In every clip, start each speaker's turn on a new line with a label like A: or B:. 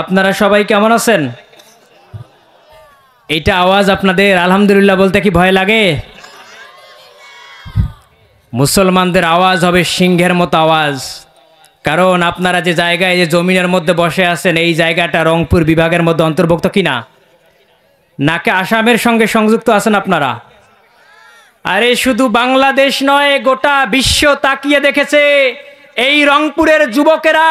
A: আপনারা সবাই কেমন আছেন? এইটা আওয়াজ আপনাদের আলহামদুলিল্লাহ বলতে কি ভয় লাগে? মুসলমানদের আওয়াজ হবে সিংহের মতো আওয়াজ। কারণ আপনারা যে জায়গায় যে জমিনের মধ্যে বসে আছেন এই জায়গাটা রংপুর বিভাগের মধ্যে অন্তর্ভুক্ত কিনা? নাকি আসামের সঙ্গে সংযুক্ত আছেন আপনারা? আরে শুধু বাংলাদেশ নয়, গোটা বিশ্ব তাকিয়ে দেখেছে এই রংপুরের যুবকেরা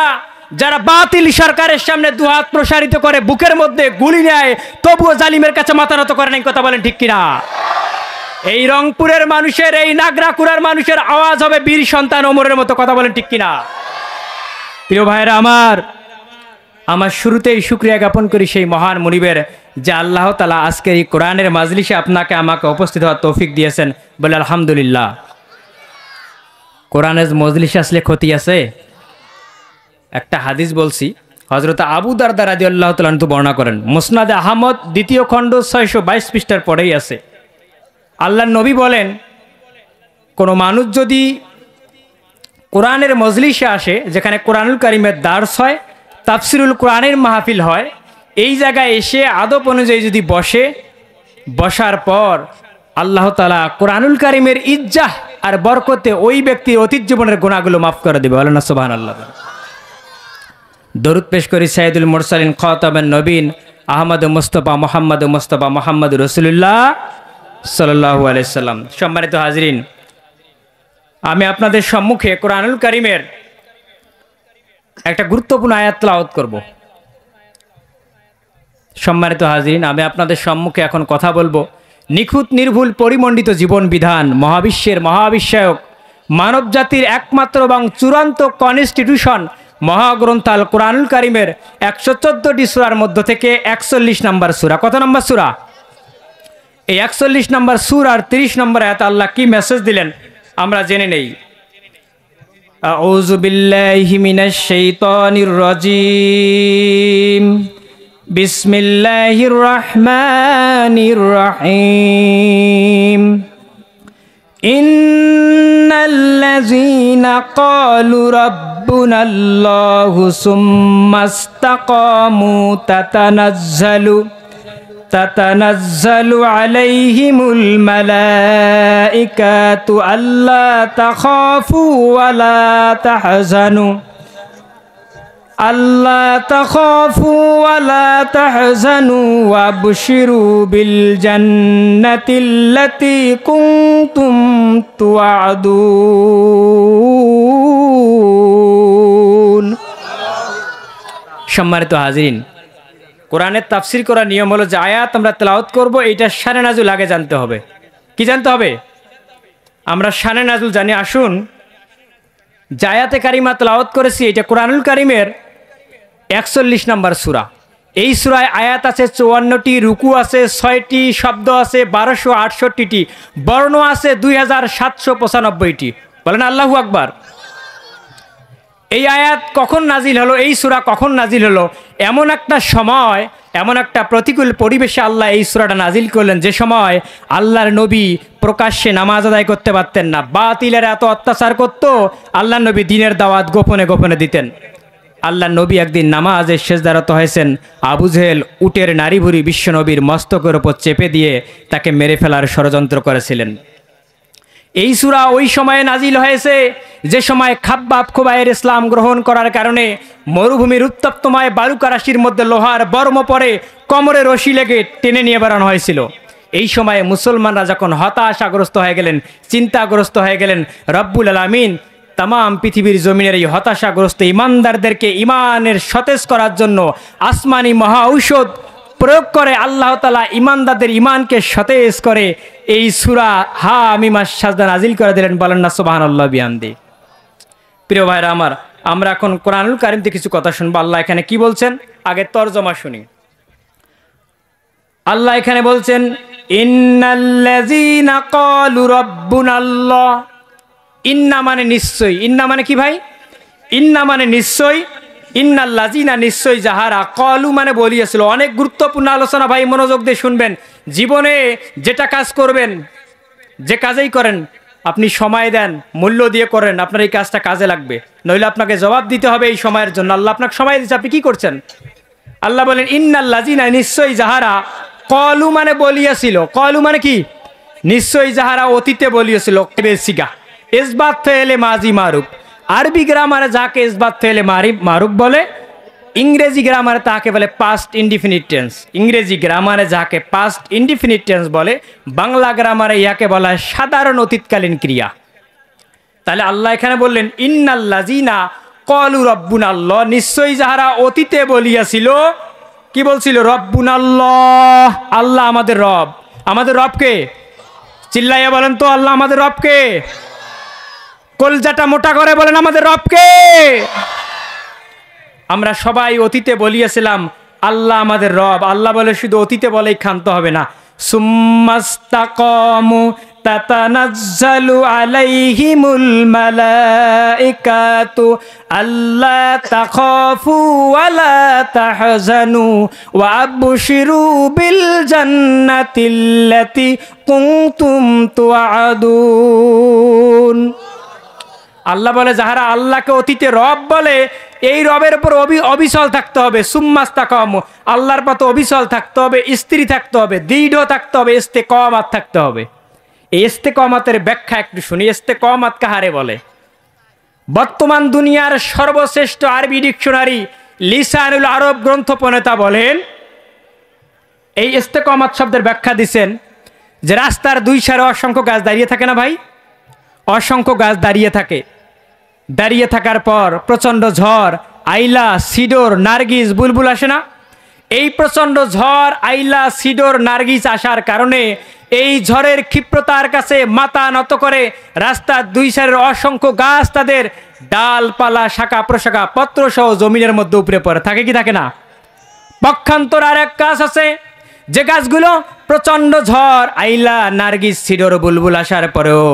A: যারা বাতিল সরকারের সামনে দুহাত প্রসারিত করে বুকের মধ্যে গুলি নেয়, তবুও জালিমের কাছে মাথা নত করে নাই। কথা বলেন ঠিক কিনা? এই রংপুরের মানুষের, এই নাগরাকুড়ার মানুষের আওয়াজ হবে বীর সন্তান ওমরের মতো। কথা বলেন ঠিক কিনা? প্রিয় ভাইরা আমার শুরুতেই শুকরিয়া জ্ঞাপন করি সেই মহান মুনিবের যে আল্লাহ তাআলা আজকের এই কোরআনের মাজলিসে আপনাকে আমাকে উপস্থিত হওয়ার তৌফিক দিয়েছেন, বলে আলহামদুলিল্লাহ। কোরআনের মজলিসে আসলে ক্ষতি আছে? একটা হাদিস বলছি, হযরত আবু দারদা রাদিয়াল্লাহু তাআলা আনহু বর্ণনা করেন, মুসনাদে আহমদ ২য় খণ্ড ৬২২ পৃষ্ঠার পরেই আছে। আল্লাহর নবী বলেন, কোনো মানুষ যদি কোরআনের মজলিসে আসে, যেখানে কোরআনুল কারীমের দার্স হয়, তাফসিরুল কোরআনের মাহফিল হয়, এই জায়গায় এসে আদব অনুযায়ী যদি বসার পর আল্লাহ তাআলা কোরআনুল কারীমের ইজ্জাহ আর বরকতে ওই ব্যক্তির অতীত জীবনের গুনাহগুলো মাফ করে দেবে। বলেন না সুবহানাল্লাহ। দরুদ পেশ করি সাইয়্যিদুল মুরসালিন খাতামুন নবীন আহমদ মুস্তাফা মোহাম্মদ রাসূলুল্লাহ সাল্লাল্লাহু আলাইহি সাল্লাম। সম্মানিত হাজরিন, আমি আপনাদের সম্মুখে কোরআনুল কারীমের একটা গুরুত্বপূর্ণ আয়াত তেলাওয়াত করব। সম্মানিত হাজরিন, আমি আপনাদের সম্মুখে এখন কথা বলবো নিখুঁত নির্ভুল পরিমণ্ডিত জীবন বিধান, মহাবিশ্বের মহাবিশ্বায়ক, মানব জাতির একমাত্র এবং চূড়ান্ত কনস্টিটিউশন মহাগ্রন্থ আল কোরআনুল কারীমের ১১৪টি সূরার মধ্য থেকে ৪১ নম্বর সূরা। কত নম্বর সূরা? এই ৪১ নম্বর সূরার ৩০ নম্বর আয়াত আল্লাহ কি মেসেজ দিলেন আমরা জেনে নেই। আউযু বিল্লাহি মিনাশ শাইতানির রাজীম, বিসমিল্লাহির রহমানির রহিম। ইন্নাল্লাযীনা ক্বালু রাব্বুনাল্লাহু সুম্মা ইসতাকামু তাতানাজ্জালু আলাইহিমুল মালাইকাতু আল্লা তাখাফু ওয়া লা তাহজানু ওয়াবশিরু বিল জান্নাতিল্লাতী কুনতুম তুআদুন। সম্মানিত হাজরিন, কোরআনের তাফসীর করার নিয়ম হলো যে আয়াত আমরা তেলাওয়াত করব, এইটা শানে নাজুল আগে জানতে হবে। কি জানতে হবে? আমরা শানে নাজুল জানি। আসুন, যে আয়াতে কারিমা তেলাওয়াত করেছি এটা কোরআনুল কারীমের ৪১ নম্বর সূরা। এই সূরায় আয়াত আছে ৫৪টি, রুকু আছে ৬টি, শব্দ আছে ১২৬৮টি, বর্ণ আছে ২৭৯৫টি। বলেন আল্লাহু আকবার। এই আয়াত কখন নাজিল হলো, এই সূরা কখন নাজিল হলো? এমন একটা সময়, এমন একটা প্রতিকূল পরিবেশে আল্লাহ এই সূরাটা নাজিল করলেন যে সময় আল্লাহর নবী প্রকাশ্যে নামাজ আদায় করতে পারতেন না। বাতিলের এত অত্যাচার করতো, আল্লাহর নবী দ্বীনের দাওয়াত গোপনে গোপনে দিতেন। আল্লাহর নবী একদিন নামাজে সিজদারত হয়েছেন, আবু জেহেল উটের নাড়ি ভুড়ি বিশ্বনবীর মস্তকের ওপর চেপে দিয়ে তাকে মেরে ফেলার ষড়যন্ত্র করেছিলেন। এই সূরা ওই সময়ে নাজিল হয়েছে যে সময় খাব্বাব খুবাইয়ের ইসলাম গ্রহণ করার কারণে মরুভূমির উত্তপ্তময় বালুকারাশির মধ্যে লোহার বর্ম পরে কোমরে রশি লেগে টেনে নিয়ে বেড়ানো হয়েছিল। এই সময়ে মুসলমানরা যখন হতাশাগ্রস্ত হয়ে গেলেন, চিন্তাগ্রস্ত হয়ে গেলেন, রব্বুল আলামিন তামাম পৃথিবীর জমিনের এই হতাশাগ্রস্ত ইমানদারদেরকে ইমানের সতেজ করার জন্য আসমানি মহা ঔষধ প্রয়োগ করে আল্লাহ তাআলা ইমানদারদের ইমানকে সতেজ করে এই সূরা হামিম সাজদা নাজিল করে দিলেন। বলেন না সুবহানাল্লাহ বিহামদি। প্রিয় ভাইরা আমরা এখন কোরআনুল কারীম থেকে কিছু কথা শুনবো। আল্লাহ এখানে কি বলছেন আগে তরজমা শুনি। আল্লাহ এখানে বলছেন, ইন্নাল্লাযীনা ক্বালু রাব্বুনাল্লাহ। ইন্না মানে নিশ্চয়। ইন্না মানে কি ভাই? ইন্না মানে নিশ্চয়। ইন্নাল্লাযীনা নিশ্চয় যাহারা, ক্বালু মানে বলিয়েছিল। অনেক গুরুত্বপূর্ণ আলোচনা ভাই, মনোযোগ দিয়ে শুনবেন। জীবনে যেটা কাজ করবেন, যে কাজেই করেন, আপনি সময় দেন, মূল্য দিয়ে করেন, আপনার এই কাজটা কাজে লাগবে, নইলে আপনাকে জবাব দিতে হবে এই সময়ের জন্য। আল্লাহ আপনাকে সময় দিচ্ছে, আপনি কি করছেন? আল্লাহ বলেন ইন্নাল্লাযিনা, নিশ্চয়ই যাহারা, কলু মানে বলিয়াছিল, কলু মানে কি, নিশ্চয়ই যাহারা অতীতে বলিয়াছিল, বেসিকা ইসবাত ফেলে মাজি মারুফ, আরবি গ্রামারে যাকে ইসবাত ফেলে মারুফ বলে, ইংরেজি গ্রামারে তাকে বলে পাস্ট ইনডিফিনিট টেন্স। ইংরেজি গ্রামারে যাকে পাস্ট ইনডিফিনিট টেন্স বলে, বাংলা গ্রামারে ইয়াকে বলা হয় সাধারণ অতীতকালীন ক্রিয়া। তাহলে আল্লাহ এখানে বললেন ইন্নাল্লাযিনা ক্বালু রাব্বুনাল্লাহ, নিশ্চয়ই যাহারা অতীতে বলিয়াছিল, কি বলছিল, রব্বুনাল্লাহ, আল্লাহ আমাদের রব। আমাদের রবকে চিল্লাইয়া বলেন তো, আল্লাহ আমাদের রবকে, কলজাটা মোটা করে বলেন আমাদের রবকে। আমরা সবাই অতীতে বলিয়াছিলাম আল্লাহ আমাদের রব। আল্লাহ বলে শুধু অতীতে বলেই ক্ষান্ত হবে না, সুম্মাস্তাকামু তাতানাজ্জালু আলাইহিমুল মালাইকাতু আল্লা তাখাফু ওয়ালা তাহজানু ওয়া আবশিরু বিল জান্নাতিল্লাতী কুনতুম তুআদুন। আল্লাহ বলে যাহারা আল্লাহকে অতীতে রব বলে, এই রবের উপর অবিচল থাকতে হবে। সুম্মাস্তাকামু, আল্লাহর পথে অবিচল থাকতে হবে, স্থির থাকতে হবে, দৃঢ় থাকতে হবে, ইস্তেকামাত থাকতে হবে। এই ইস্তেকামাতের ব্যাখ্যা একটু শুনি। ইস্তেকামাত কাহারে বলে? বর্তমান দুনিয়ার সর্বশ্রেষ্ঠ আরবি ডিকশনারি লিসানুল আরব গ্রন্থ প্রণেতা বলেন, এই ইস্তেকামাত শব্দের ব্যাখ্যা দিচ্ছেন যে রাস্তার দুই সারে অসংখ্য গাছ দাঁড়িয়ে থাকে না ভাই, অসংখ্য গাছ দাঁড়িয়ে থাকে, দাঁড়িয়ে থাকার পর প্রচণ্ড ঝড়, আইলা, সিডর, নার্গিস, বুলবুল আসে না? এই প্রচণ্ড ঝড়, আইলা, সিডর, নার্গিস আসার কারণে এই ঝড়ের ক্ষিপ্রতার কাছে মাথা নত করে রাস্তার দুই সারের অসংখ্য গাছ তাদের ডালপালা, শাখা প্রশাখা, পত্র সহ জমিনের মধ্যে উপরে পড়ে থাকে, কি থাকে না? পক্ষান্তর আর এক গাছ আছে যে গাছগুলো প্রচণ্ড ঝড়, আইলা, নার্গিস, সিডর, বুলবুল আসার পরেও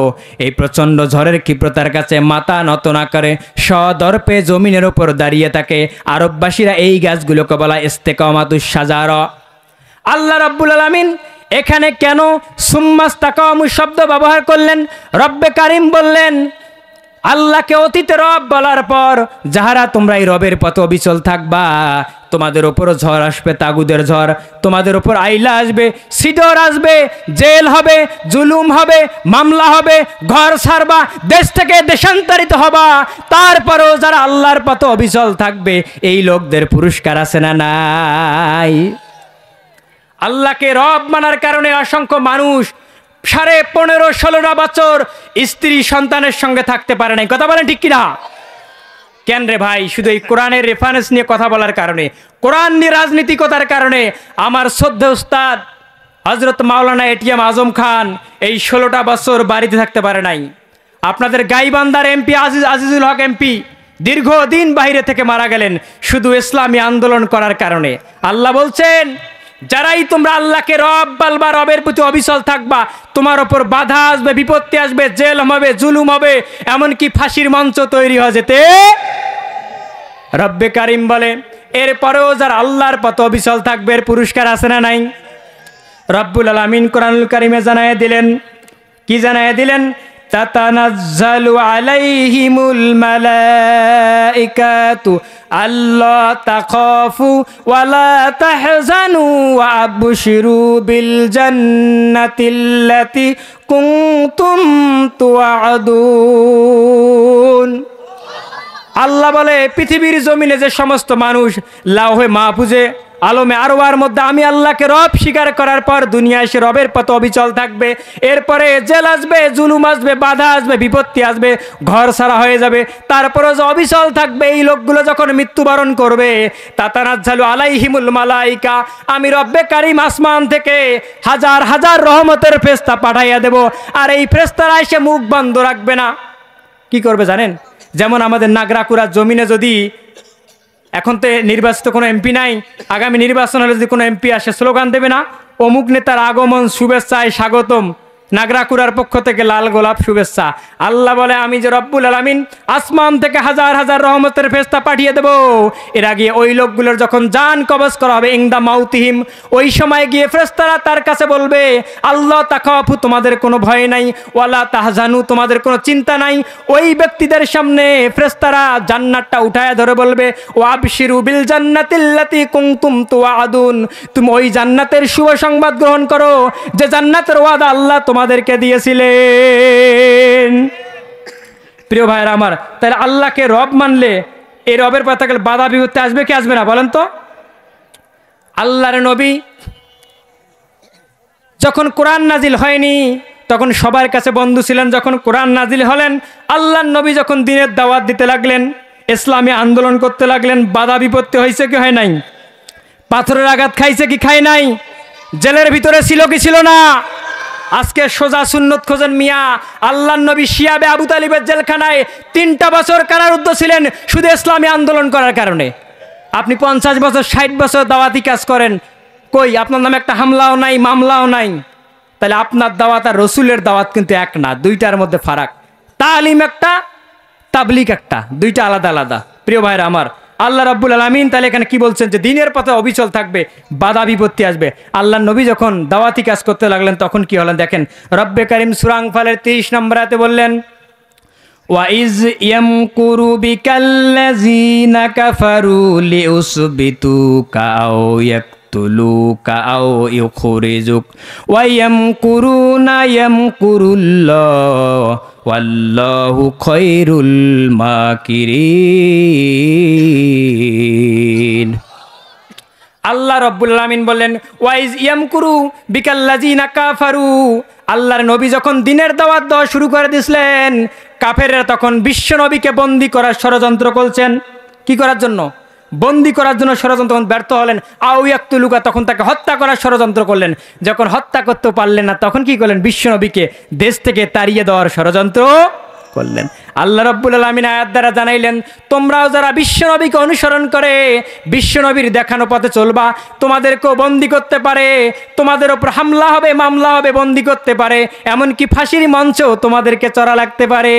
A: এই প্রচণ্ড ঝড়ের ক্ষিপ্রতার কাছে মাথা নত না করে সদর্পে জমিনের উপর দাঁড়িয়ে থাকে। আরববাসীরা এই গাছগুলোকে বলা ইস্তেকামাতুশ শাজারা। আল্লাহ রাব্বুল আলামিন এখানে কেন সুম্মাস্তাকামু শব্দ ব্যবহার করলেন? রব্বে কারিম বললেন আল্লাহকে অতীতে রব বলার পর যাহারা তোমরা এই রবের পথে অবিচল থাকবা, তোমাদের ওপরও ঝড় আসবে, তাগুদের ঝড়, তোমাদের ওপর আইলা আসবে, সিডর আসবে, জেল হবে, জুলুম হবে, মামলা হবে, ঘর ছাড়বা, দেশ থেকে দেশান্তরিত হবা। তারপরেও যারা আল্লাহর পথে অবিচল থাকবে এই লোকদের পুরস্কার আছে না নাই? আল্লাহকে রব মানার কারণে অসংখ্য মানুষ 15.5-16 বছর স্ত্রী সন্তানের সঙ্গে থাকতে পারে নাই। কথা বলেন ঠিক কিনা? কেন রে ভাই? শুধু এই কোরআনের রেফারেন্স নিয়ে কথা বলার কারণে, কোরআন নিয়ে রাজনীতিকতার কারণে আমার শ্রদ্ধেয় উস্তাদ হযরত মাওলানা এটিএম আজম খান এই 16টা বছর বাড়িতে থাকতে পারে নাই। আপনাদের গাইবান্ধার এমপি আজিজুল হক এমপি দীর্ঘদিন বাইরে থেকে মারা গেলেন শুধু ইসলামী আন্দোলন করার কারণে। আল্লাহ বলছেন যারাই তোমরা আল্লাহকে রব বলবা, রবের প্রতি অবিচল থাকবা, তোমার ওপর বাধা আসবে, বিপত্তি আসবে, জেল হবে, জুলুম হবে, এমনকি ফাঁসির মঞ্চ তৈরি হয়ে যেতে রব্বে কারিম বলে। এরপরেও যারা আল্লাহর পথে অবিচল থাকবে এর পুরস্কার আছে না নাই? রব্বুল আলামিন কোরআনুল কারিমে জানায় দিলেন, কি জানায় দিলেন? তাতানাজ্জালু আলাইহিমুল মালাইকাতু আল্লা তাখাফু ওয়ালা তাহজানু ওয়া আবশিরু বিল জান্নাতিল্লাতী কুনতুম তুআদুন। আল্লাহ বলে পৃথিবীর জমিনে যে সমস্ত মানুষ লাউহে মাহফুজে আলমে আরওয়ার মধ্যে আমি আল্লাহকে রব স্বীকার করার পর দুনিয়ায় সে রবের পথে অবিচল থাকবে, এরপরে জেল আসবে, জুলুম আসবে, বাধা আসবে, বিপত্তি আসবে, ঘর ছাড়া হয়ে যাবে, তারপরে যে অবিচল থাকবে এই লোকগুলো যখন মৃত্যুবরণ করবে, তাতানাজ্জালু আলাইহিমুল মালাইকা, আমি রব্বে কারিম আসমান থেকে হাজার হাজার রহমতের ফেরেশতা পাঠাইয়া দেব, আর এই ফেরেশতারা এসে মুখ বন্ধ রাখবে না। কি করবে জানেন? যেমন আমাদের নাগরাকুড়ার জমিনে যদি এখন তো নির্বাচিত কোনো এমপি নাই, আগামী নির্বাচন হলে যদি কোনো এমপি আসে স্লোগান দেবে না, অমুক নেতার আগমন শুভেচ্ছায় স্বাগতম, নাগরাকুড়ার পক্ষ থেকে লাল গোলাপ শুভেচ্ছা। আল্লাহ বলে আমি যে রব্বুল আলামিন আসমান থেকে হাজার হাজার রহমতের ফেরেশতা পাঠিয়ে দেব। এর আগে ওই লোকগুলোর যখন জান কবজ করা হবে ইংদা মাউতিহিম, ওই সময় গিয়ে ফেরেশতারা তার কাছে বলবে আল্লাহ তাখাফু, তোমাদের কোনো ভয় নাই, ওয়ালা তাহজানু, তোমাদের কোনো চিন্তা নাই। ওই ব্যক্তিদের সামনে ফেরেশতারা জান্নাতটা উঠায় ধরে বলবে ও আবশিরু বিল জান্নাতিল্লাতি কুনতুম তুআদুন, তুমি ওই জান্নাতের শুভ সংবাদ গ্রহণ করো যে জান্নাতের ওয়াদা আল্লাহ তোমাদেরকে দিয়েছিলেন। প্রিয় ভাইরা আমার, তাহলে আল্লাহকে রব মানলে এই রবের পতাকার বাধা বিপত্তি আসবে কি আসবে না বলেন তো? আল্লাহর নবী যখন কোরআন নাজিল হয়নি তখন সবার কাছে বন্ধু ছিলেন। যখন কোরআন নাজিল হলেন, আল্লাহর নবী যখন দ্বীনের দাওয়াত দিতে লাগলেন, ইসলামী আন্দোলন করতে লাগলেন, বাধা বিপত্তি হয়েছে কি হয় নাই? পাথরের আঘাত খাইছে কি খায় নাই? জেলের ভিতরে ছিল কি ছিল না? আজকে সোজা সুন্নত খোঁজেন মিয়া, আল্লাহর নবী শিয়াবে আবু তালিবের জেলখানায় 3টা বছর কারারুদ্ধ ছিলেন শুধু ইসলামী আন্দোলন করার কারণে। আপনি 50 বছর 60 বছর দাওয়াতি কাজ করেন, কই আপনার নামে একটা হামলাও নাই, মামলাও নাই। তাহলে আপনার দাওয়াত আর রসুলের দাওয়াত কিন্তু এক না, দুইটার মধ্যে ফারাক। তালিম একটা, তাবলিগ একটা, দুইটা আলাদা আলাদা। প্রিয় ভাইরা আমার, আল্লাহ রাব্বুল আলামিন তাহলে এখানে কি বলছেন যে দ্বীনের পথে অবিচল থাকবে, বাধা বিপত্তি আসবে। আল্লাহর নবী যখন দাওয়াতি কাজ করতে লাগলেন তখন কি হলেন দেখেন, রব্বে কারীম সূরা আনফালের 30 নম্বর আয়াতে বললেন ওয়াইজ ইয়ামকুরু বিকাল্লাযীনা কাফারু লিউসবিতুকা আও ইয়াকতুলুকা আও ইউখরিজুক ওয়া ইয়ামকুরুনা ইয়ামকুরুল্লাহ ওয়াল্লাহু খায়রুল মাকিরিন। আল্লাহ রাব্বুল আলামিন বললেন ওয়াইজ ইয়ামকুরু বিকাল্লাযীনা কাফারু, আল্লাহর নবী যখন দ্বীনের দাওয়াত দেওয়া শুরু করে দিয়েছিলেন, কাফেররা তখন বিশ্ব নবীকে বন্দী করার ষড়যন্ত্র করছেন। কি করার জন্য? বন্দী করার জন্য ষড়যন্ত্র ব্যর্থ হলেন। আও ইয়াকতুলুকা, তখন তাকে হত্যা করার ষড়যন্ত্র করলেন। যখন হত্যা করতে পারলেন না তখন কি করলেন? বিশ্ব নবীকে দেশ থেকে তাড়িয়ে দেওয়ার ষড়যন্ত্র করলেন। আল্লাহ রাব্বুল আলামিন আয়াত দ্বারা জানাইলেন তোমরাও যারা বিশ্ব নবীকে অনুসরণ করে বিশ্ব নবীর দেখানো পথে চলবা, তোমাদেরকেও বন্দী করতে পারে, তোমাদের ওপর হামলা হবে, মামলা হবে, বন্দী করতে পারে, এমনকি ফাঁসির মঞ্চেও তোমাদেরকে চড়া লাগতে পারে।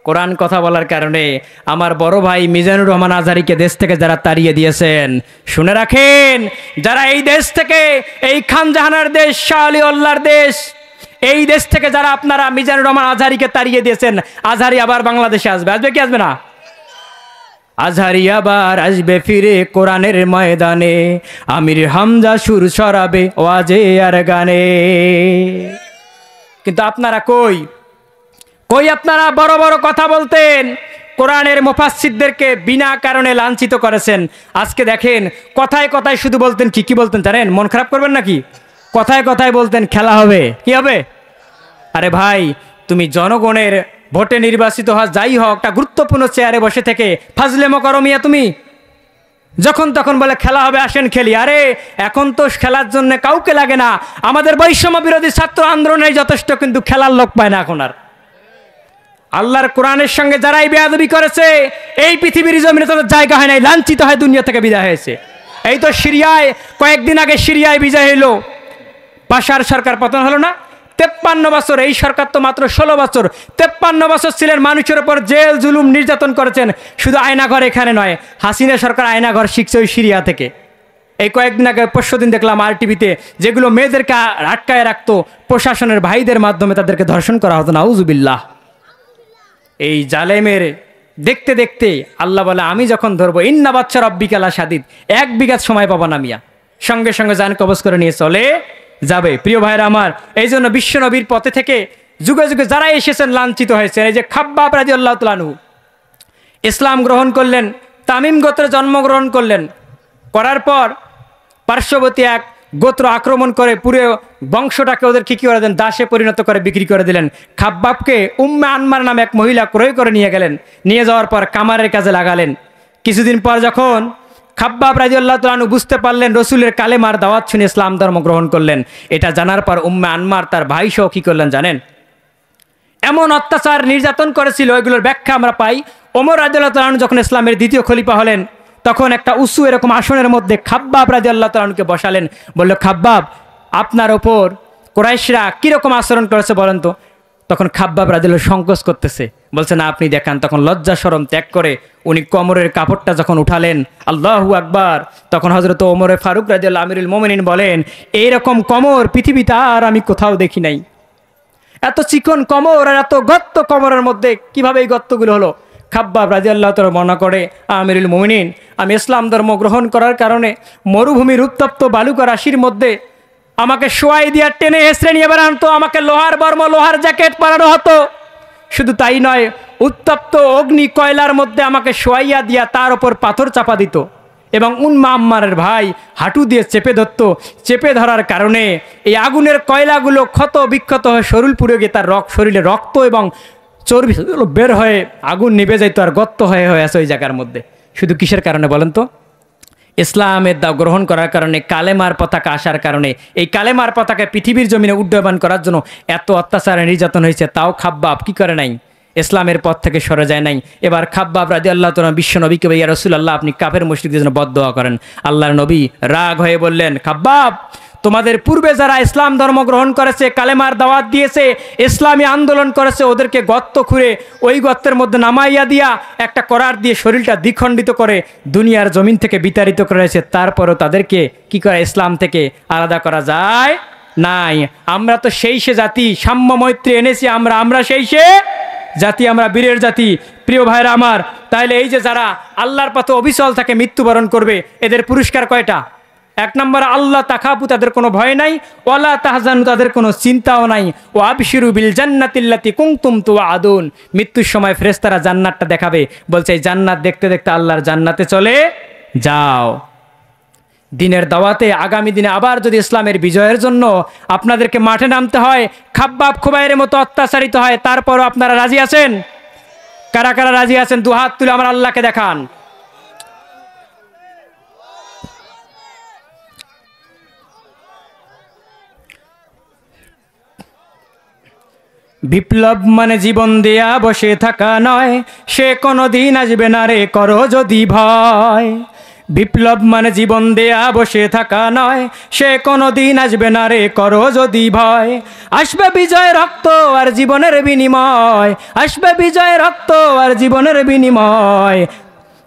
A: কোরআন কথা বলার কারণে আমার বড় ভাই মিজানুর রহমান আজহারীকে দেশ থেকে যারা তাড়িয়ে দিয়েছেন, শুনে রাখেন, যারা এই দেশ থেকে, এই খান জাহানার দেশ, শাহ আলী আল্লাহর দেশ, এই দেশ থেকে যারা আপনারা মিজানুর রহমান আজহারীকে তাড়িয়ে দিয়েছেন, আজহারী আবার বাংলাদেশে আসবে। আসবে কি আসবে না? আজহারী আবার আসবে ফিরে কোরআনের ময়দানে, আমির হামজা সুর সরাবে ওয়াজে আর গানে। কিন্তু আপনারা কই আপনারা বড় বড় কথা বলতেন, কোরআনের মুফাসসিরদেরকে বিনা কারণে লাঞ্ছিত করেছেন। আজকে দেখেন কথায় কথায় শুধু বলতেন, কি বলতেন জানেন? মন খারাপ করবেন নাকি? কথায় কথায় বলতেন খেলা হবে। কি হবে? আরে ভাই, তুমি জনগণের ভোটে নির্বাচিত হওয়া যাই হোক, একটা গুরুত্বপূর্ণ চেয়ারে বসে থেকে ফাজলেমো করো মিয়া তুমি। যখন তখন বলে খেলা হবে, আসেন খেলি। আরে এখন তো খেলার জন্য কাউকে লাগে না, আমাদের বৈষম্য বিরোধী ছাত্র আন্দোলনে যথেষ্ট, কিন্তু খেলার লোক পায় না এখন আর। আল্লাহর কোরআনের সঙ্গে যারাই বেয়াদবি করেছে এই পৃথিবীর জমিনে তাদের জায়গা হয় নাই, লাঞ্ছিত হয় দুনিয়া থেকে বিদায় হয়েছে। এই তো সিরিয়ায় কয়েকদিন আগে সিরিয়ায় বিজয় হইল, বাশার সরকার পতন হলো না? 53 বছর, এই সরকার তো মাত্র 16 বছর। 53 বছর ছিলেন, মানুষের উপর জেল জুলুম নির্যাতন করেছেন। শুধু আয়নাঘর এখানে নয়, হাসিনা সরকার আয়নাঘর শিখছে ওই সিরিয়া থেকে। এই কয়েকদিন আগে, পরশুদিন দেখলাম RTVতে, যেগুলো মেয়েদেরকে আটকায় রাখতো প্রশাসনের ভাইদের মাধ্যমে, তাদেরকে ধর্ষণ করা হতো। নাউজুবিল্লাহ। এই জালেমের দেখতে দেখতে আল্লাহ বলে আমি যখন ধরবো, ইন্না বাচ্চা রব্বিকা লাশাদীদ, 1 বিঘা সময় পাবা না মিয়া, সঙ্গে সঙ্গে জান কবজ করে নিয়ে চলে যাবে। প্রিয় ভাইরা আমার, এই জন্য বিশ্ব নবীর পথে থেকে যুগে যুগে যারা এসেছেন লাঞ্ছিত হয়েছেন। এই যে খাব্বাব রাদিয়াল্লাহু তাআলা আনহু ইসলাম গ্রহণ করলেন, তামিম গোত্রে জন্মগ্রহণ করলেন, করার পর পার্শ্ববর্তী এক গোত্র আক্রমণ করে পুরো বংশটাকে ওদের কি করে দেন, দাসে পরিণত করে বিক্রি করে দিলেন। খাব্বাবকে উম্মে আনমার নামে এক মহিলা ক্রয় করে নিয়ে গেলেন। নিয়ে যাওয়ার পর কামারের কাজে লাগালেন। কিছুদিন পর যখন খাব্বাব রাদিয়াল্লাহু তাআলা আনহু বুঝতে পারলেন রসুলের কালেমার দাওয়াত শুনে ইসলাম ধর্ম গ্রহণ করলেন, এটা জানার পর উম্মে আনমার তার ভাই সহ কী করলেন জানেন? এমন অত্যাচার নির্যাতন করেছিল, এগুলোর ব্যাখ্যা আমরা পাই। ওমর রাদিয়াল্লাহু তাআলা আনহু যখন ইসলামের দ্বিতীয় খলিফা হলেন, তখন একটা উঁচু এরকম আসনের মধ্যে খাব্বাব রাদিয়াল্লাহু তাআলা আনহুকে বসালেন। বলল, খাব্বাব, আপনার ওপর কুরাইশরা কীরকম আচরণ করেছে বলেন তো? তখন খাব্বাব রাদিয়াল্লাহু সংকোচ করতেছে, বলছে না আপনি দেখান। তখন লজ্জা শরম ত্যাগ করে উনি কোমরের কাপড়টা যখন উঠালেন, আল্লাহু আকবার, তখন হযরত ওমর ফারুক রাদিয়াল্লাহু আমিরুল মুমিনিন বলেন, এইরকম কোমর পৃথিবীতে আর আমি কোথাও দেখি নাই। এত চিকন কোমর আর এত গর্ত কোমরের মধ্যে কিভাবে এই গর্তগুলো হলো? খাব্বাব রাদিয়াল্লাহু তাআলা বর্ণনা করে, আমিরুল মুমিনিন, আমি ইসলাম ধর্ম গ্রহণ করার কারণে মরুভূমির উত্তপ্ত বালুকা রাশির মধ্যে আমাকে শোয়াই দিয়া টেনে হেসড়ে নিয়ে বেড়ানো, আমাকে লোহার বর্ম লোহার জ্যাকেট পরানো হতো। শুধু তাই নয়, উত্তপ্ত অগ্নি কয়লার মধ্যে আমাকে শোয়াইয়া দিয়া তার ওপর পাথর চাপা দিত এবং উম্মে আম্মারের ভাই হাঁটু দিয়ে চেপে ধরত। চেপে ধরার কারণে এই আগুনের কয়লাগুলো ক্ষত বিক্ষত হয়ে শরীর পুড়ে গিয়ে তার শরীরে রক্ত এবং চর্বি বের হয়ে আগুন নিভে যাইতো আর গর্ত হয়ে হয়ে আছে ওই জায়গার মধ্যে। শুধু কিসের কারণে বলেন তো? ইসলামের দাও গ্রহণ করার কারণে, কালেমার পতাকা আসার কারণে। এই কালেমার পতাকা পৃথিবীর জমিনে উড্ডয়ন করার জন্য এত অত্যাচার নির্যাতন হয়েছে, তাও খাব্বাব কি করে নাই? ইসলামের পথ থেকে সরে যায় নাই। এবার খাব্বাব রাদিয়াল্লাহু তাআলা বিশ্ব নবীকে, ইয়া রাসূলুল্লাহ, আপনি কাফের মুশরিকদের জন্য বদদোয়া করেন। আল্লাহর নবী রাগ হয়ে বললেন, খাব্বাব, তোমাদের পূর্বে যারা ইসলাম ধর্ম গ্রহণ করেছে, কালেমার দাওয়াত দিয়েছে, ইসলামী আন্দোলন করেছে, ওদেরকে গর্ত খুঁড়ে ওই গর্তের মধ্যে নামাইয়া দিয়া একটা করার দিয়ে শরীরটা দ্বিখণ্ডিত করে দুনিয়ার জমিন থেকে বিতাড়িত করেছে। তারপরও তাদেরকে কি করে ইসলাম থেকে আলাদা করা যায় নাই। আমরা তো সেই সে জাতি, সাম্য মৈত্রী এনেছি আমরা সেই সে জাতি, আমরা বীরের জাতি। প্রিয় ভাইরা আমার, তাহলে এই যে যারা আল্লাহর পথে অবিচল থাকে মৃত্যুবরণ করবে, এদের পুরস্কার কয়টা? এক নম্বর, আল্লাহ তাখাফু, তাদের কোনো ভয় নাই, ওয়ালা তাহজানু, তাদের কোনো চিন্তাও নাই, ও আবশিরু বিল জান্নাতিল্লাতি কুনতুম তুআদুন, মৃত্যুর সময় ফেরেশতারা জান্নাতটা দেখাবে, বলছে এই জান্নাত দেখতে দেখতে আল্লাহর জান্নাতে চলে যাও। দিনের দাওয়াতে আগামী দিনে আবার যদি ইসলামের বিজয়ের জন্য আপনাদেরকে মাঠে নামতে হয়, খাব্বাব খুবাইরের মতো অত্যাচারিত হয়, তারপরও আপনারা রাজি আছেন? কারা কারা রাজি আছেন? দুহাত তুলে আমার আল্লাহকে দেখান। বিপ্লব মানে জীবন দেয়া বসে থাকা নয়, সে কোনোদিন আসবে না রে করো যদি ভয়। বিপ্লব মানে জীবন দেয়া বসে থাকা নয়, সে কোনোদিন আসবে না রে করো যদি ভয়। আসবে বিজয় রক্ত আর জীবনের বিনিময়, আসবে বিজয় রক্ত আর জীবনের বিনিময়।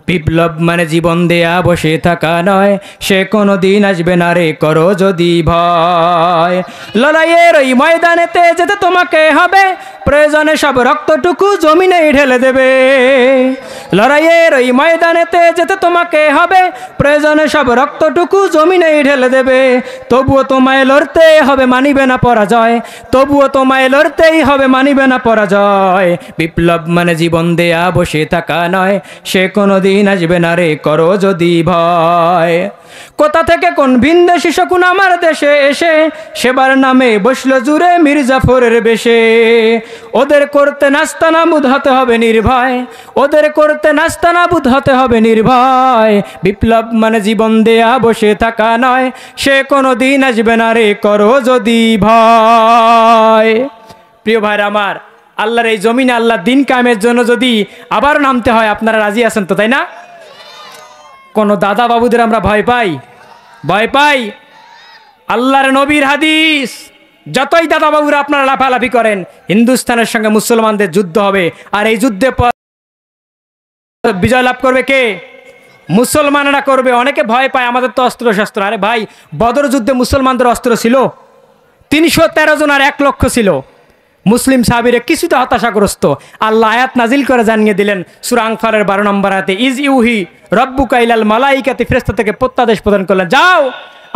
A: বিপ্লব মানে জীবন দেয়া বসে থাকা নয়, সে কোনোদিন আসবে না রে করো যদি ভয়। লড়াইয়ের ওই ময়দানেতে যেতে তোমাকে হবে, প্রয়োজনে সব রক্তটুকু জমিনে ঢেলে দেবে। লড়াইয়ের ওই ময়দানেতে যেতে তোমাকে হবে, প্রয়োজনে সব রক্তটুকু জমিনে ঢেলে দেবে। তবুও তোমায় লড়তে হবে, মানিবে না পরাজয়, তবুও তোমায় লড়তেই হবে, মানিবে না পরাজয়। বিপ্লব মানে জীবন দেয়া বসে থাকা নয়, সে কোনোদিন আসবে না রে করো যদি ভয়। কোথা থেকে কোন ভিনদেশী শকুন আমার দেশে এসে সেবার নামে বসলো জুড়ে মির্জাফরের বেশে। ওদের করতে নাস্তানাবুদ হতে হবে নির্ভয়, ওদের করতে নাস্তানাবুদ হতে হবে নির্ভয়। বিপ্লব মানে জীবন দেয়া বসে থাকা নয়, সে কোনোদিন আসবে না রে করো যদি ভয়। প্রিয় ভাইরা আমার, আল্লাহর এই জমিনে আল্লাহ দিন কায়েমের জন্য যদি আবার নামতে হয়, আপনারা রাজি আছেন তো, তাই না? কোন দাদা বাবুদের আমরা ভয় পাই? ভয় পাই? আল্লাহর নবীর হাদিস, যতই দাদা বাবুরা আপনারা লাফালাফি করেন, হিন্দুস্তানের সঙ্গে মুসলমানদের যুদ্ধ হবে, আর এই যুদ্ধে বিজয় লাভ করবে কে? মুসলমানরা করবে। অনেকে ভয় পায় আমাদের তো অস্ত্র শস্ত্র। আরে ভাই, বদর যুদ্ধে মুসলমানদের অস্ত্র ছিল 313 জন আর 1 লক্ষ ছিল। মুসলিম সাহাবীরা কিছুটা হতাশাগ্রস্ত, আল্লাহ আয়াত নাজিল করে জানিয়ে দিলেন সূরা আনফালের 12 নম্বর আয়াতে, ইজ ইউহি রব্বুকা ইলাল মালাইকাতি, ফেরেশতা থেকে প্রত্যাদেশ প্রদান করলেন, যাও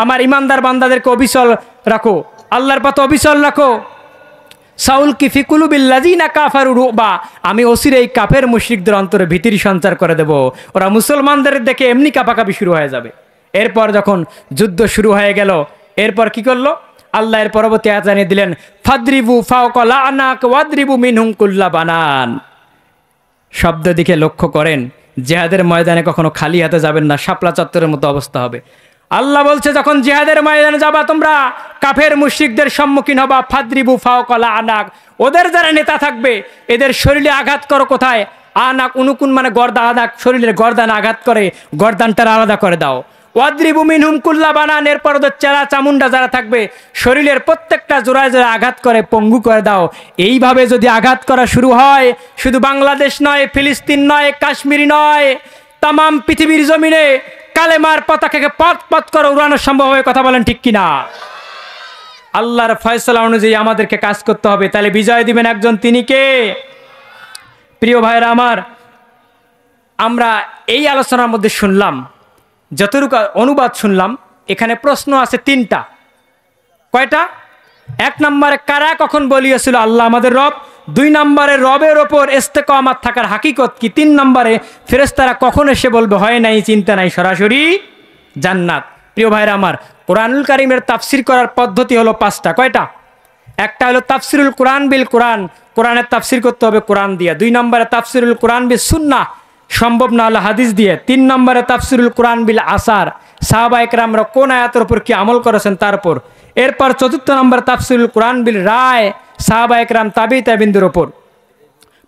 A: আমার ইমানদার বান্দাদেরকে অবিচল রাখো, আল্লাহর পথে অবিচল রাখো। সাউল কি ফি কুলুবিল লাযিনা কাফারু রুবা, আমি অচিরেই কাফের মুশরিকদের অন্তরে ভীতির সঞ্চার করে দেব, ওরা মুসলমানদের দেখে এমনি কাঁপাকাঁপি শুরু হয়ে যাবে। এরপর যখন যুদ্ধ শুরু হয়ে গেল, এরপর কি করলো আল্লাহ? এর পরবর্তী আয়াত জানিয়ে দিলেন, ফাদরিবু ফাওকা লা'নাক ওয়াদরিবু মিনহুম কুল্লা বানান। শব্দ দিকে লক্ষ্য করেন, জিহাদের ময়দানে কখনো খালি হাতে যাবেন না, শাপলা চত্বরের মতো অবস্থা হবে। আল্লাহ বলছে, যখন জিহাদের ময়দানে যাবা তোমরা, কাফের মুশরিকদের সম্মুখীন হবা, ফাদরিবু ফাওকা লা'নাক, ওদের যারা নেতা থাকবে এদের শরীরে আঘাত করো। কোথায়? আনাক, উনুকুন মানে গর্দা, আনাক শরীরের গর্দানে আঘাত করে, গর্দানটা আলাদা করে দাও। ওয়াদ্রিবু মিনহুম কুল্লা বানান, এরপর ওদের চেলা চামুন্ডা যারা থাকবে শরীরের প্রত্যেকটা জোড়ায় জোড়ায় আঘাত করে পঙ্গু করে দাও। এইভাবে যদি আঘাত করা শুরু হয়, শুধু বাংলাদেশ নয়, ফিলিস্তিন নয়, কাশ্মীর নয়, তামাম পৃথিবীর জমিনে কালেমার পতাকাকে পথ পথ করে উড়ানো সম্ভব হবে। কথা বলেন ঠিক কিনা? আল্লাহর ফয়সালা অনুযায়ী আমাদেরকে কাজ করতে হবে। তাহলে বিজয় দিবেন একজন, তিনি কে? প্রিয় ভাইরা আমার, আমরা এই আলোচনার মধ্যে শুনলাম, যতটুকু অনুবাদ শুনলাম, এখানে প্রশ্ন আছে তিনটা। কয়টা? এক নম্বরে কারা কখন বলিয়েছিল আল্লাহ আমাদের রব? দুই নম্বরে রবের ওপর ইস্তেকামাত থাকার হাকিকত কি? তিন নম্বরে ফেরেশতারা কখন এসে বলবে হয় নাই, চিন্তা নাই, সরাসরি জান্নাত। প্রিয় ভাইরা আমার, কোরআনুল কারীমের তাফসির করার পদ্ধতি হলো পাঁচটা। কয়টা? একটা হলো তাফসিরুল কোরআন বিল কোরআন, কোরআনের তাফসির করতে হবে কোরআন দিয়ে। দুই নম্বরে তাফসিরুল কোরআন বিল সুন্নাহ, সম্ভব না হলে হাদিস দিয়ে। তিন নম্বরে তাফসিরুল কোরআন বিল আসার, সাহাবায়ে কেরামরা কোন আয়াতের উপর কি আমল করেছেন তার উপর। এরপর চতুর্থ নম্বর তাফসিরুল কোরআন বিল রায়, সাহাবায়ে কেরাম তাবি তাবিনদের উপর।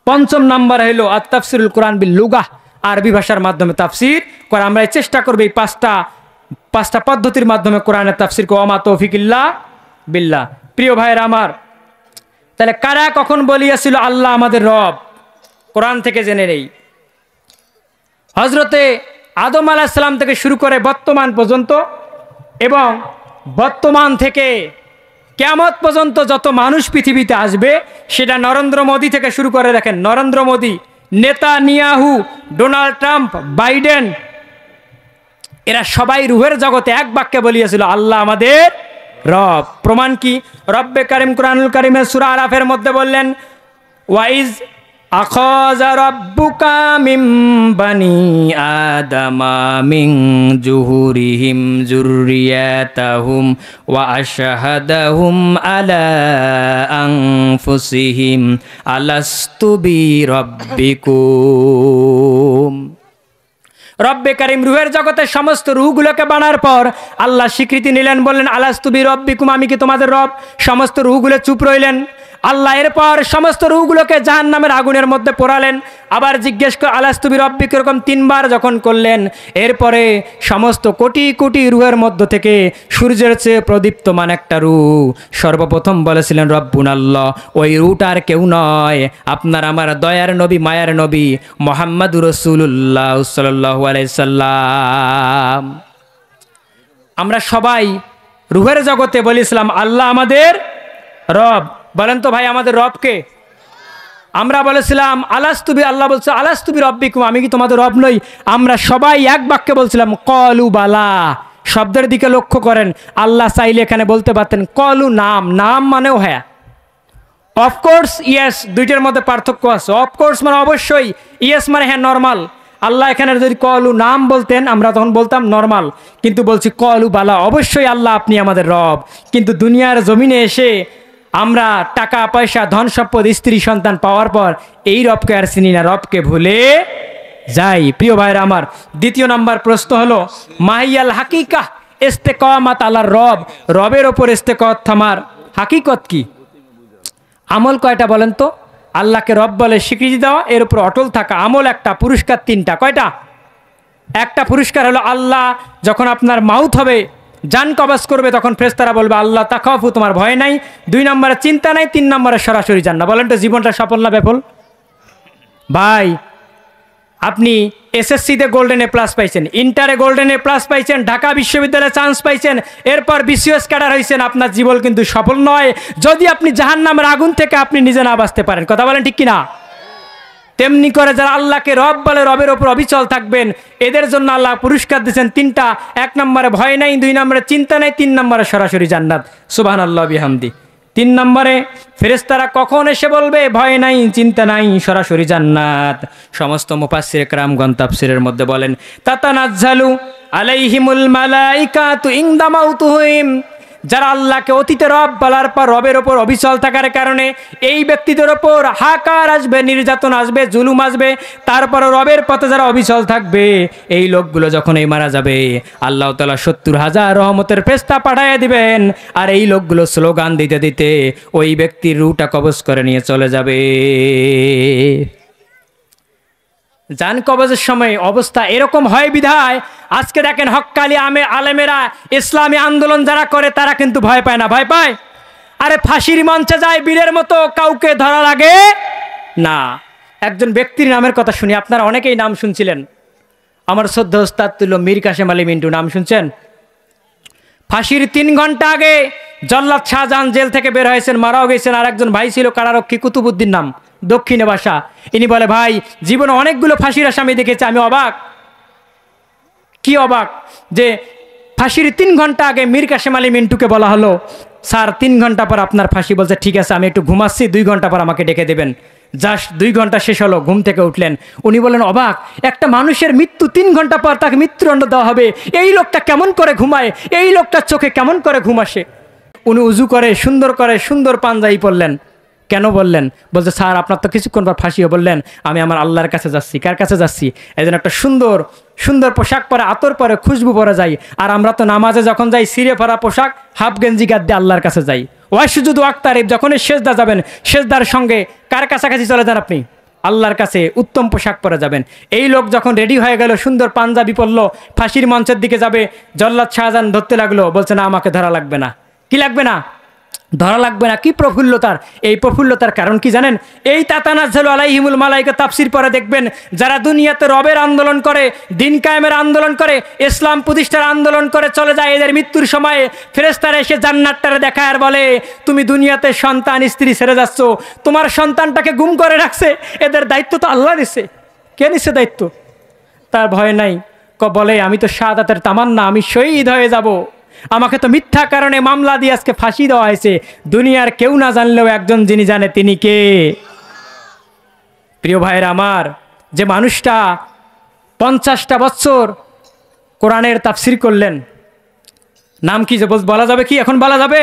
A: পঞ্চম নম্বর হলো আত তাফসিরুল কোরআন বিল লুগাহ, আরবি ভাষার মাধ্যমে তাফসির করে। আমরা চেষ্টা করব এই পাঁচটা পদ্ধতির মাধ্যমে কোরআনের তাফসির করা। ওমা তৌফিক ইল্লা বিল্লাহ। প্রিয় ভাইরা আমার, তাহলে কারা কখন বলিয়াছিল আল্লাহ আমাদের রব? কোরআন থেকে জেনে নেই। হজরতে আদম আলাইহিস সালাম থেকে শুরু করে বর্তমান পর্যন্ত, এবং বর্তমান থেকে কিয়ামত পর্যন্ত যত মানুষ পৃথিবীতে আসবে, সেটা নরেন্দ্র মোদী থেকে শুরু করে, দেখেন Narendra Modi, Netanyahu, Donald Trump, Biden, এরা সবাই রুহের জগতে এক বাক্যে বলিয়েছিল আল্লাহ আমাদের রব। প্রমাণ কি? রব্বে কারিম কোরআনুল কারিমের সূরা আরাফের মধ্যে বললেন, ওয়াইজ আখাযা রাব্বুকা মিন বানি আদামা মিন জুহুরিহিম যুররিয়াতাহুম ওয়া আশহাদাহুম আলা আনফুসিহিম আলাস্তু বিরাব্বিকুম। রব্বে কারিম রুহের জগতে সমস্ত রুহগুলোকে বানার পর আল্লাহ স্বীকৃতি নিলেন, বললেন আলাস্তু বিরাব্বিকুম, আমি কি তোমাদের রব? সমস্ত রুহগুলো চুপ রইলেন। আল্লাহ এরপর সমস্ত রুহগুলোকে জাহান্নামের আগুনের মধ্যে পোড়ালেন। আবার জিজ্ঞেস করে আলাস্তু বিরাব্বিক, এরকম তিনবার যখন করলেন, এরপরে সমস্ত কোটি কোটি রুহের মধ্য থেকে সূর্যের চেয়ে প্রদীপ্তমান একটা রূহ সর্বপ্রথম বলেছিলেন রব্বুন আল্লাহ। ওই রূহটার কেউ নয়, আপনার আমার দয়ার নবী, মায়ার নবী মুহাম্মদুর রাসূলুল্লাহ সাল্লাল্লাহু আলাইহি সাল্লাম। আমরা সবাই রুহের জগতে বলেছিলাম আল্লাহ আমাদের রব। বলেন তো ভাই, আমাদের রব কে? আমরা বলেছিলাম আলাস্তুবি, আল্লাহ বলছে আলাস্তুবি রব্বিকুম, আমি কি তোমাদের রব নই? আমরা সবাই এক বাক্যে বলছিলাম কলু বালা। শব্দের দিকে লক্ষ্য করেন, আল্লাহ চাইলে এখানে বলতে পারতেন কলু, নাম, নাম মানেও হ্যাঁ। অফকোর্স ইয়েস, দুইটার মধ্যে পার্থক্য আছে। অফকোর্স মানে অবশ্যই, ইয়েস মানে হ্যাঁ নর্মাল। আল্লাহ এখানে যদি কলু নাম বলতেন আমরা তখন বলতাম নর্মাল, কিন্তু বলছি কলু বালা, অবশ্যই আল্লাহ আপনি আমাদের রব। কিন্তু দুনিয়ার জমিনে এসে আমরা টাকা পয়সা, ধন সম্পদ, স্ত্রী সন্তান পাওয়ার পর এই রবকে আর চিনি না, রবকে ভুলে যাই। প্রিয় ভাইরা আমার, দ্বিতীয় নাম্বার প্রশ্ন হলো মাহিয়াল হাকিকা ইস্তেকামাত আলার রব, রবের ওপর ইস্তেকামাত থামার হাকিকত কি? আমল কয়টা বলেন তো? আল্লাহকে রব বলে স্বীকৃতি দেওয়া, এর উপর অটল থাকা। আমল একটা, পুরস্কার তিনটা। কয়টা? একটা পুরস্কার হলো আল্লাহ যখন আপনার মাউত হবে, জান কবজ করবে, তখন ফেরেশতারা বলবে আল্লাহ তাখাফু, তোমার ভয় নাই। দুই নম্বরে চিন্তা নাই, তিন নম্বরে সরাসরি জান্নাত। বলেন তো জীবনটা সফল না বিফল? ভাই, আপনি এসএসসিতে গোল্ডেন এ প্লাস পাইছেন, ইন্টারে গোল্ডেন এ প্লাস পাইছেন, ঢাকা বিশ্ববিদ্যালয়ে চান্স পাইছেন, এরপর বিসিএস ক্যাডার হয়েছেন, আপনার জীবন কিন্তু সফল নয় যদি আপনি জাহান্নামের আগুন থেকে আপনি নিজে না বাঁচতে পারেন। কথা বলেন ঠিক কিনা? তেমনি করে যারা আল্লাহকে রব বলে, রবের ওপর অবিচল থাকবেন, এদের জন্য আল্লাহ পুরস্কার দিয়েছেন তিনটা। এক নম্বরে ভয় নাই, দুই নম্বরে চিন্তা নাই, তিন নম্বরে সরাসরি জান্নাত। সুবহানাল্লাহ বিহামদি। তিন নম্বরে ফেরেশতারা কখন এসে বলবে ভয় নাই, চিন্তা নাই, সরাসরি জান্নাত। সমস্ত মুফাসসির কেরামগণ তাফসীরের মধ্যে বলেন তাতানাজ্জালু আলাইহিমুল মালাইকাতু ইনদা মাউতুহিম, যারা আল্লাহকে অতীতে রব বলার পর রবের ওপর অবিচল থাকার কারণে এই ব্যক্তিদের ওপর হাকার আসবে, নির্যাতন আসবে, জুলুম আসবে, তারপর রবের পথে যারা অবিচল থাকবে এই লোকগুলো যখন এই মারা যাবে, আল্লাহ তাআলা ৭০,০০০ রহমতের ফেরেশতা পাঠিয়ে দিবেন, আর এই লোকগুলো স্লোগান দিতে দিতে ওই ব্যক্তির রূহটা কবজ করে নিয়ে চলে যাবে। জান কবজের সময় অবস্থা এরকম হয় বিধায় আজকে দেখেন হক্কালি আলেমেরা ইসলামী আন্দোলন যারা করে তারা কিন্তু ভয় পায় না। ভয় পায়? আরে ফাঁসির মঞ্চে যায় বীরের মতো, কাউকে ধরা লাগে না। একজন ব্যক্তির নামের কথা শুনি, আপনারা অনেকেই নাম শুনছিলেন, আমার শ্রদ্ধা ওস্তাদ তুল্য মীর কাসেম আলী মিন্টু, নাম শুনছেন? ফাঁসির 3 ঘন্টা আগে জল্লাদ শাহজাহান জেল থেকে বের হয়েছেন, মারাও গেছেন। আর একজন ভাই ছিল কারারক্ষী, কুতুবুদ্দিন নাম, দক্ষিণে বাসা। ইনি বলে, ভাই জীবনে অনেকগুলো ফাঁসির আসামি দেখেছি, আমি অবাক। কি অবাক? যে ফাঁসির 3 ঘন্টা আগে মীর কাসেম আলী মিন্টুকে বলা হলো, স্যার 3 ঘন্টা পর আপনার ফাঁসি। বলছে ঠিক আছে, আমি একটু ঘুমাচ্ছি, 2 ঘন্টা পর আমাকে ডেকে দেবেন। জাস্ট 2 ঘন্টা শেষ হলো, ঘুম থেকে উঠলেন। উনি বলেন, অবাক, একটা মানুষের মৃত্যু 3 ঘন্টা পর তাকে মৃত্যুদণ্ড দেওয়া হবে, এই লোকটা কেমন করে ঘুমায়, এই লোকটার চোখে কেমন করে ঘুম আসে? উনি উজু করে সুন্দর পাঞ্জাবি পরলেন। কেন বললেন? বলছে স্যার আপনার তো কিছুক্ষণ পর ফাঁসিও। বললেন আমি আমার আল্লাহর কাছে যাচ্ছি। কার কাছে যাচ্ছি? এই জন্য একটা সুন্দর পোশাক পরে, আতর পরে, খুশবু পরে যাই। আর আমরা তো নামাজে যখন যাই সিরে পরা পোশাক, হাফ গেঞ্জি গাদ দিয়ে আল্লাহর কাছে যাই। ওয়াসজুদু ওয়াক্তারিব, যখনই সেজদা যাবেন, সেজদার সঙ্গে কার কাছাকাছি চলে যান আপনি? আল্লাহর কাছে। উত্তম পোশাক পরে যাবেন। এই লোক যখন রেডি হয়ে গেল, সুন্দর পাঞ্জাবি পরল, ফাঁসির মঞ্চের দিকে যাবে, জল্লাদ শাহজাহান ধরতে লাগলো। বলছে না, আমাকে ধরা লাগবে না। কি লাগবে না? ধরা লাগবে না। কি প্রফুল্লতার! এই প্রফুল্লতার কারণ কি জানেন? এই তাতানাজ্জালু আলাইহিমুল মালাইকা তাফসীর পরে দেখবেন, যারা দুনিয়াতে রবের আন্দোলন করে, দিন কায়েমের আন্দোলন করে, ইসলাম প্রতিষ্ঠার আন্দোলন করে চলে যায়, এদের মৃত্যুর সময়ে ফেরেশতারা এসে জান্নাতটারে দেখায় আর বলে, তুমি দুনিয়াতে সন্তান স্ত্রী ছেড়ে যাচ্ছ, তোমার সন্তানটাকে গুম করে রাখছে, এদের দায়িত্ব তো আল্লাহ নিছে। কে নিছে দায়িত্ব? তার ভয় নাই। বলে আমি তো শাহাদাতের তামান্না, আমি শহীদ হয়ে যাব, আমাকে তো মিথ্যা কারণে মামলা দিয়ে আজকে ফাঁসি দেওয়া হয়েছে। দুনিয়ার কেউ না জানলেও একজন যিনি জানে তিনি কে? প্রিয় ভাইয়ের আমার, যে মানুষটা 50টা বছর কোরআনের তাফসীর করলেন, নাম কি যে বলা যাবে কি? এখন বলা যাবে?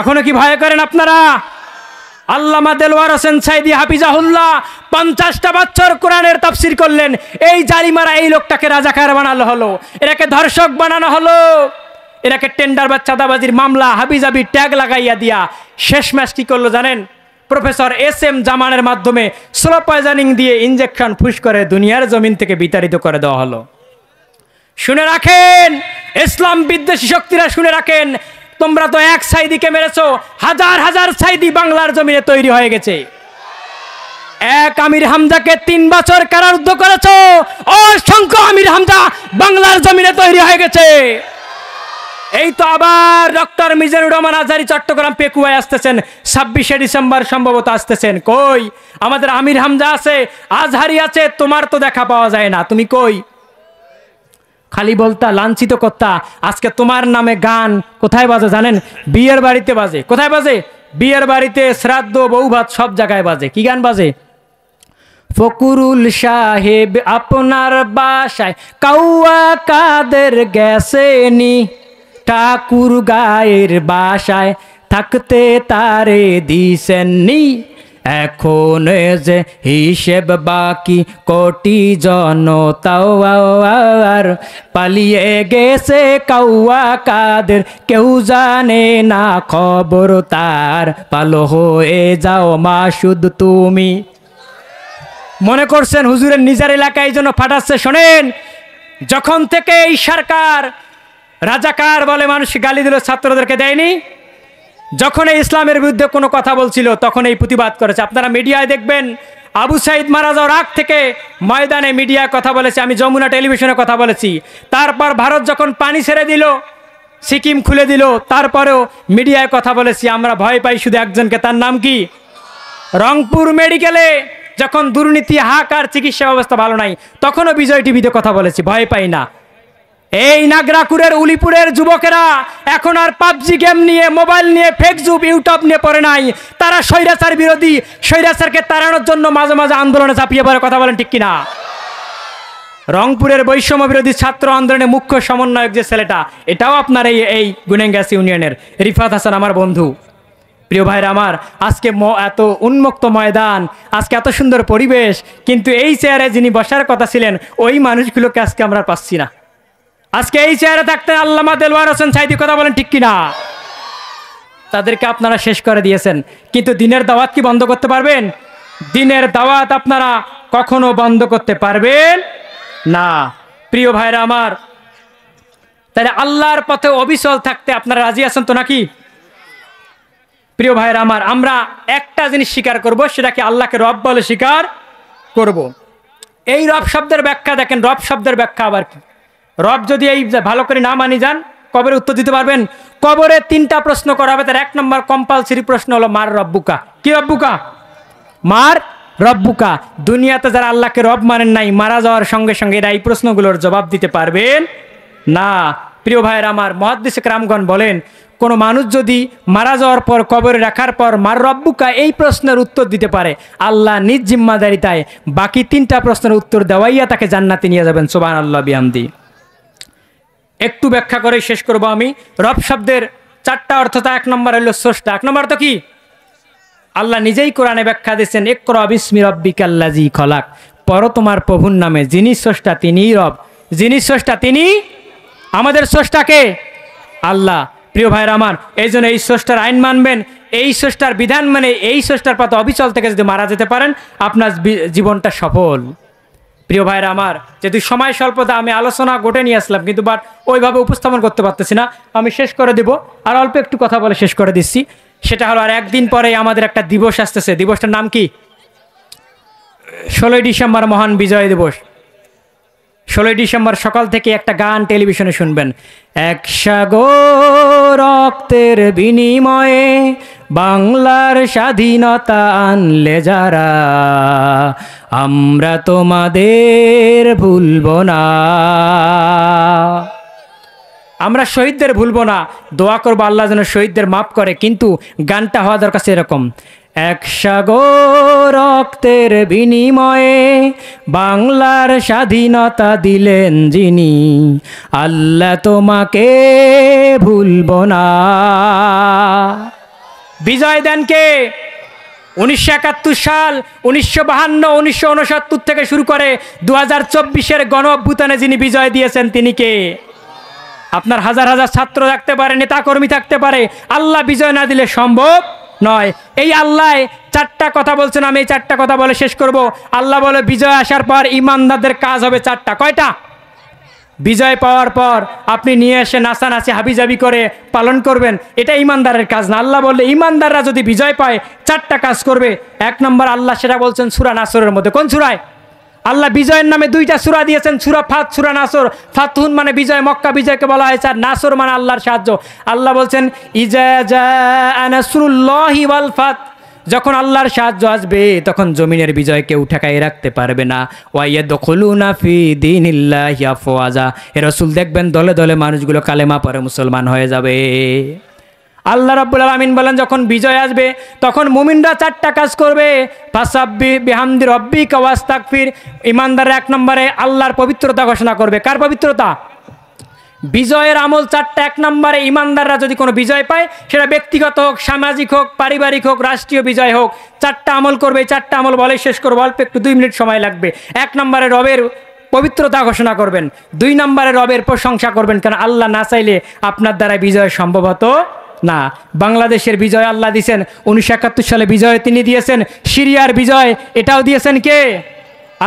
A: এখনো কি ভয় করেন আপনারা? আল্লামা দেলওয়ার হোসেন সাইদি হাফিজাহুল্লাহ 50টা বছর কোরআনের তাফসীর করলেন। এই জালিমারা এই লোকটাকে রাজাকার বানানো হলো, এটাকে ধর্ষক বানানো হলো, এটাকে টেন্ডার বা চাঁদাবাজির মামলা হাবিজাবি ট্যাগ লাগাইয়া দিয়া শেষ ম্যাচ কি করলো জানেন? প্রফেসর SM জামানের মাধ্যমে স্লো পয়জনিং দিয়ে ইনজেকশন ফুস করে দুনিয়ার জমিন থেকে বিতাড়িত করে দেওয়া হলো। শুনে রাখেন ইসলাম বিদ্বেষী শক্তিরা, শুনে রাখেন, তোমরা তো এক সাইদিকে মেরেছো, হাজার সাইদি বাংলার জমিনে তৈরি হয়ে গেছে। এক আমির হামজাকে 3 বছর কারারুদ্ধ করেছো, অসংখ্য আমির হামজা বাংলার জমিনে তৈরি হয়ে গেছে। এই তো আবার ডক্টর মিজানুর রহমান আজহারী চট্টগ্রাম পেকুয়ায় আসতেছেন, 26শে ডিসেম্বর সম্ভবত আসতেছেন। কই আমাদের আমির হামজা আছে, আজহারী আছে, তোমার তো দেখা পাওয়া যায় না, তুমি কই? খালি বলতা, লাঞ্ছিত করতা। আজকে তোমার নামে গান কোথায় বাজে জানেন? বিয়ের বাড়িতে বাজে। কোথায় বাজে? বিয়ের বাড়িতে, শ্রাদ্ধ, বৌভাত, সব জায়গায় বাজে। কি গান বাজে? ফকুরুল সাহেব আপনার বাসায় কাউয়া কাদের গেছেনি, ঠাকুর গায়ের বাসায় থাকতে তারে দিছেননি, এখন যে হিসেব বাকি কোটি জনতাও আর পালিয়ে গেছে কাউয়া কাদের, কেউ জানে না খবর তার, পালো হয়ে যাও মাসুদ তুমি। মনে করছেন হুজুরের নিজের এলাকায় জন্য ফাটাচ্ছে? শোনেন, যখন থেকে এই সরকার রাজাকার বলে মানুষ গালি দিল, ছাত্রদেরকে দেয়নি, যখন এই ইসলামের বিরুদ্ধে কোনো কথা বলছিল তখন এই প্রতিবাদ করেছে। আপনারা মিডিয়ায় দেখবেন, আবু সাইদ মারা যাওয়ার আগ থেকে ময়দানে মিডিয়ায় কথা বলেছে, আমি যমুনা টেলিভিশনে কথা বলেছি। তারপর ভারত যখন পানি ছেড়ে দিল, সিকিম খুলে দিল, তারপরেও মিডিয়ায় কথা বলেছি। আমরা ভয় পাই শুধু একজনকে, তার নাম কি? রংপুর মেডিকেলে যখন দুর্নীতি, হাহাকার, চিকিৎসা ব্যবস্থা ভালো নাই, তখনও বিজয় টিভিতে কথা বলেছি, ভয় পাই না। এই নাগরাকুরের, উলিপুরের যুবকেরা এখন আর পাবজি গেম নিয়ে, মোবাইল নিয়ে, ফেসবুক, ইউটিউব নিয়ে পড়ে নাই। তারা স্বৈরাচার বিরোধী, স্বৈরাচারকে তাড়ানোর জন্য মাঝে মাঝে আন্দোলনে ঝাঁপিয়ে পড়ে। কথা বলেন ঠিক কিনা? রংপুরের বৈষম্য বিরোধী ছাত্র আন্দোলনের মুখ্য সমন্বয়ক যে ছেলেটা, এটাও আপনার এই গুনেঙ্গাস ইউনিয়নের রিফাত হাসান, আমার বন্ধু। প্রিয় ভাইরা আমার, আজকে এত উন্মুক্ত ময়দান, আজকে এত সুন্দর পরিবেশ, কিন্তু এই চেয়ারে যিনি বসার কথা ছিলেন ওই মানুষগুলোকে আজকে আমরা পাচ্ছি না। আজকে এই চেয়ারে থাকতেন আল্লামা দেলওয়ার হোসেন সাইদি। কথা বলেন ঠিক কিনা? তাদেরকে আপনারা শেষ করে দিয়েছেন, কিন্তু দিনের দাওয়াত কি বন্ধ করতে পারবেন? দিনের দাওয়াত আপনারা কখনো বন্ধ করতে পারবেন না। প্রিয় ভাইরা আমার, তাহলে আল্লাহর পথে অবিচল থাকতে আপনারা রাজি আছেন তো নাকি? প্রিয় ভাইয়েরা আমার, আমরা একটা জিনিস স্বীকার করব, সেটাকে আল্লাহকে রব বলে স্বীকার করব। এই রব শব্দের ব্যাখ্যা দেখেন, রব শব্দের ব্যাখ্যা আবার কি? রব যদি এই ভালো করে না মানি যান, কবরে উত্তর দিতে পারবেন? কবরে 3টা প্রশ্ন করা হবে, তার 1 নম্বর কম্পালসরি প্রশ্ন হলো মার রব্বুকা। কি রব্বুকা? মার রব্বুকা। দুনিয়াতে যারা আল্লাহকে রব মানেন নাই, মারা যাওয়ার সঙ্গে সঙ্গে এরা এই প্রশ্নগুলোর জবাব দিতে পারবেন না। প্রিয় ভাইয়ের আমার, মুহাদ্দিস কেরামগণ বলেন, কোনো মানুষ যদি মারা যাওয়ার পর কবরে রাখার পর মার রব্বুকা এই প্রশ্নের উত্তর দিতে পারে, আল্লাহ নিজ জিম্মাদারিতায় বাকি 3টা প্রশ্নের উত্তর দেওয়াইয়া তাকে জান্নাতে নিয়ে যাবেন। সুবহানাল্লাহ বিহামদি। একটু ব্যাখ্যা করে শেষ করব আমি। রব শব্দের 4টা অর্থ। 1 নম্বর হলো স্রষ্টা। 1 নম্বর তো কি? আল্লাহ নিজেই কোরআনে ব্যাখ্যা দিয়েছেন, ইকরা বিসমি রাব্বিকাল্লাযী খলাক। পড়ো তোমার প্রভুর নামে, যিনি স্রষ্টা তিনিই রব। যিনি স্রষ্টা তিনি আমাদের স্রষ্টাকে আল্লাহ। প্রিয় ভাইয়ের আমার, এই জন্য এই স্রষ্টার আইন মানবেন, এই স্রষ্টার বিধান মানে এই স্রষ্টার পথে অবিচল থেকে যদি মারা যেতে পারেন, আপনার জীবনটা সফল। প্রিয় ভাইয়েরা আমার, যেহেতু সময় স্বল্পতা, আমি আলোচনা গোটে নিয়ে আসলাম, কিন্তু বাট ওইভাবে উপস্থাপন করতে পারতেছি না। আমি শেষ করে দেব, আর অল্প একটু কথা বলে শেষ করে দিচ্ছি। সেটা হলো, আর একদিন পরে আমাদের একটা দিবস আসতেছে। দিবসটার নাম কি? 16ই ডিসেম্বর, মহান বিজয় দিবস। 16ই ডিসেম্বর সকাল থেকে একটা গান টেলিভিশনে শুনবেন, এক সাগর রক্তের বিনিময়ে বাংলার স্বাধীনতা আনলে যারা, আমরা তোমাদের ভুলব না। আমরা শহীদদের ভুলব না, দোয়া করবো আল্লাহ যেন শহীদদের মাফ করে। কিন্তু গানটা হওয়া দরকার এরকম, এক সাগর রক্তের বিনিময়ে বাংলার স্বাধীনতা দিলেন যিনি, আল্লাহ তোমাকে ভুলব না। বিজয় দেন কে? 1971 সাল, 1952, 1969 থেকে শুরু করে 2024-এর গণ অভ্যুত্থানে যিনি বিজয় দিয়েছেন তিনি কে? আপনার হাজার হাজার ছাত্র থাকতে পারে, নেতাকর্মী থাকতে পারে, আল্লাহ বিজয় না দিলে সম্ভব নয়। এই আল্লাহ 4টা কথা বলছেন, আমি এই 4টা কথা বলে শেষ করব। আল্লাহ বলে বিজয় আসার পর ইমানদারদের কাজ হবে 4টা। কয়টা? বিজয় পাওয়ার পর আপনি নিয়ে এসে নাচানাচি হাবিজাবি করে পালন করবেন, এটা ইমানদারের কাজ না। আল্লাহ বললে ইমানদাররা যদি বিজয় পায় 4টা কাজ করবে। 1 নম্বর আল্লাহ সেটা বলছেন সূরা নাসরের মধ্যে। কোন সূরায়? আল্লাহ বিজয়ের নামে 2টা সূরা দিয়েছেন, সূরা ফাত, সূরা নাসর। ফাতহুন মানে বিজয়, মক্কা বিজয়কে বলা হয়েছে, আর নাসর মানে আল্লাহর সাহায্য। আল্লাহ বলছেন ইজা জাআ নাসরুল্লাহি ওয়াল ফাত, যখন আল্লাহর সাহায্য আসবে তখন জমিনের বিজয় কেউ ঠেকায় রাখতে পারবে না। ওয়াইয়াদখুলুনা ফি দীনিল্লাহি আফওয়াজা, এ রাসূল দেখবেন দলে দলে মানুষগুলো কালেমা পড়ে মুসলমান হয়ে যাবে। আল্লাহ রাব্বুল আলামিন বলেন যখন বিজয় আসবে তখন মুমিনরা 4টা কাজ করবে, ফাসাব্বিহ বিহামদি রাব্বিকা ওয়াস্তাগফির। ইমানদাররা 1 নম্বরে আল্লাহর পবিত্রতা ঘোষণা করবে। কার পবিত্রতা? বিজয়ের আমল 4টা। 1 নম্বরে ইমানদাররা যদি কোনো বিজয় পায়, সেটা ব্যক্তিগত হোক, সামাজিক হোক, পারিবারিক হোক, রাষ্ট্রীয় বিজয় হোক, 4টা আমল করবে। 4টা আমল বলে শেষ করবো, অল্প একটু 2 মিনিট সময় লাগবে। 1 নম্বরে রবের পবিত্রতা ঘোষণা করবেন, 2 নম্বরে রবের প্রশংসা করবেন, কারণ আল্লাহ না চাইলে আপনার দ্বারা বিজয় সম্ভব হতো না। বাংলাদেশের বিজয় আল্লাহ দিয়েছেন, 1971 সালে বিজয় তিনি দিয়েছেন। সিরিয়ার বিজয় এটাও দিয়েছেন কে?